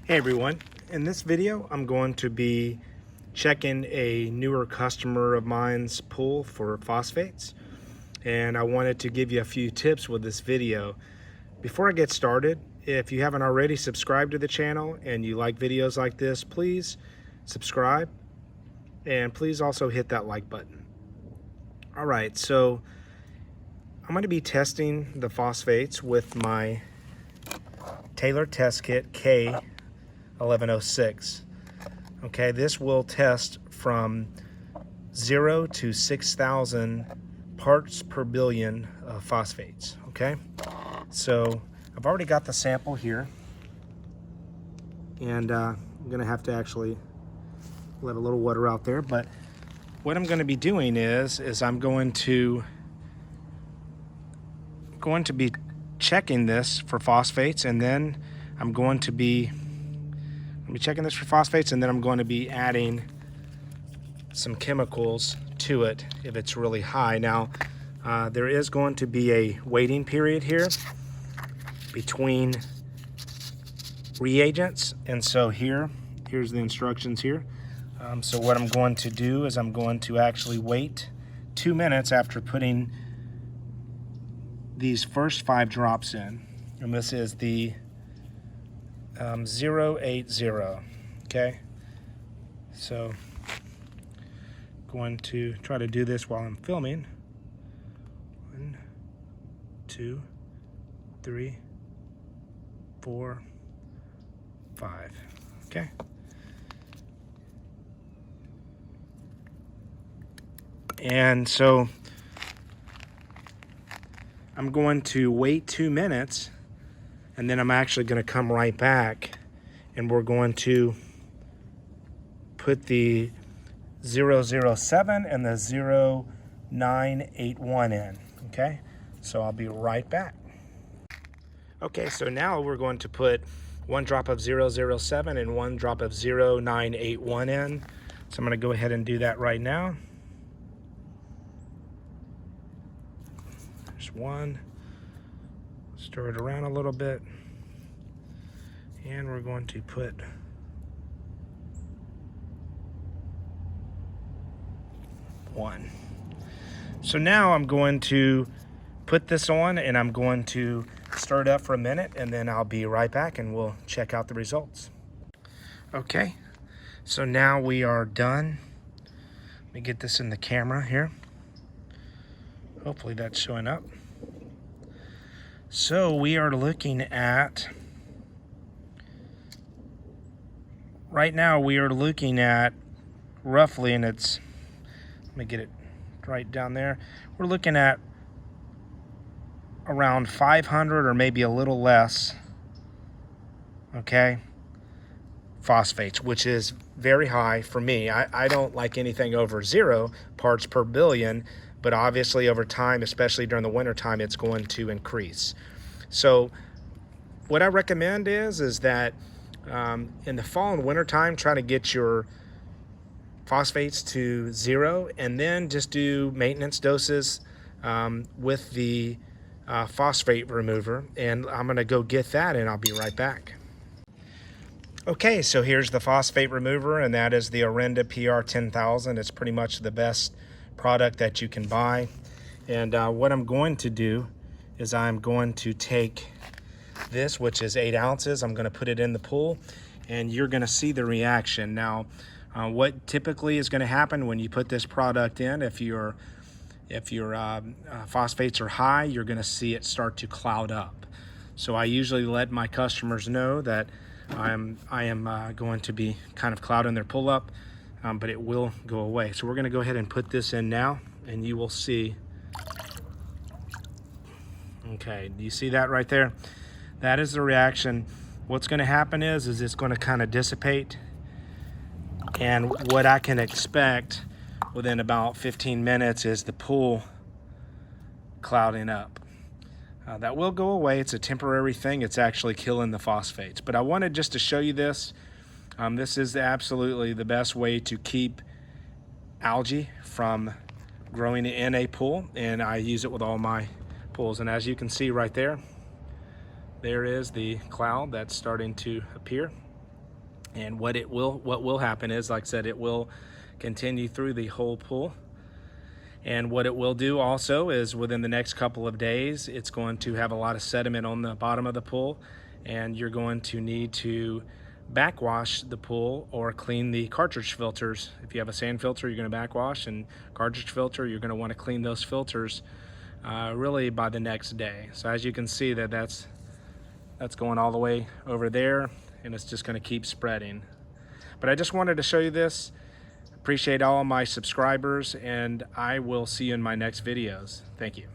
Hey everyone, in this video I'm going to be checking a newer customer of mine's pool for phosphates, and I wanted to give you a few tips with this video. Before I get started, if you haven't already subscribed to the channel and you like videos like this, please subscribe and please also hit that like button. Alright, so I'm going to be testing the phosphates with my Taylor Test Kit K1106. Okay, this will test from 0 to 6,000 parts per billion of phosphates. Okay, so I've already got the sample here, and I'm gonna have to actually let a little water out there, but what I'm going to be doing is I'm going to be checking this for phosphates, and then I'm going to be checking this for phosphates, and then I'm going to be adding some chemicals to it if it's really high. Now, there is going to be a waiting period here between reagents, and so here's the instructions here. So what I'm going to do is I'm going to actually wait 2 minutes after putting these first 5 drops in, and this is the 080. Okay, so going to try to do this while I'm filming. 1, 2, 3, 4, 5. Okay. And so I'm going to wait 2 minutes, and then I'm actually going to come right back, and we're going to put the 007 and the 0981 in. Okay, so I'll be right back. Okay, so now we're going to put 1 drop of 007 and 1 drop of 0981 in. So I'm going to go ahead and do that right now. There's 1. Stir it around a little bit, and we're going to put 1. So now I'm going to put this on, and I'm going to stir it up for a minute, and then I'll be right back and we'll check out the results. Okay, so now we are done. Let me get this in the camera here. Hopefully that's showing up. So we are looking at, right now we are looking at roughly, and it's, let me get it right down there. We're looking at around 500 or maybe a little less, okay, phosphates, which is very high for me. I don't like anything over 0 parts per billion, but obviously over time, especially during the winter time, it's going to increase. So what I recommend is that in the fall and winter time, try to get your phosphates to 0, and then just do maintenance doses with the phosphate remover. And I'm gonna go get that, and I'll be right back. Okay, so here's the phosphate remover, and that is the Orenda PR10000. It's pretty much the best product that you can buy. And what I'm going to do is I'm going to take this, which is 8 ounces. I'm going to put it in the pool, and you're going to see the reaction. Now, what typically is going to happen when you put this product in, if your phosphates are high, you're going to see it start to cloud up. So I usually let my customers know that I am going to be kind of clouding their pull up, but it will go away. So we're going to go ahead and put this in now, and you will see. Okay, do you see that right there? That is the reaction. What's going to happen is it's going to kind of dissipate, and what I can expect within about 15 minutes is the pool clouding up. That will go away. It's a temporary thing. It's actually killing the phosphates. But I wanted just to show you this. This is absolutely the best way to keep algae from growing in a pool, and I use it with all my pools. And as you can see right there, there is the cloud that's starting to appear. And what will happen is, like I said, it will continue through the whole pool. And what it will do also is within the next couple of days, it's going to have a lot of sediment on the bottom of the pool, and you're going to need to backwash the pool or clean the cartridge filters. If you have a sand filter, you're going to backwash, and cartridge filter, you're going to want to clean those filters really by the next day. So as you can see, that's going all the way over there, and it's just going to keep spreading. But I just wanted to show you this. Appreciate all my subscribers, and I will see you in my next videos. Thank you.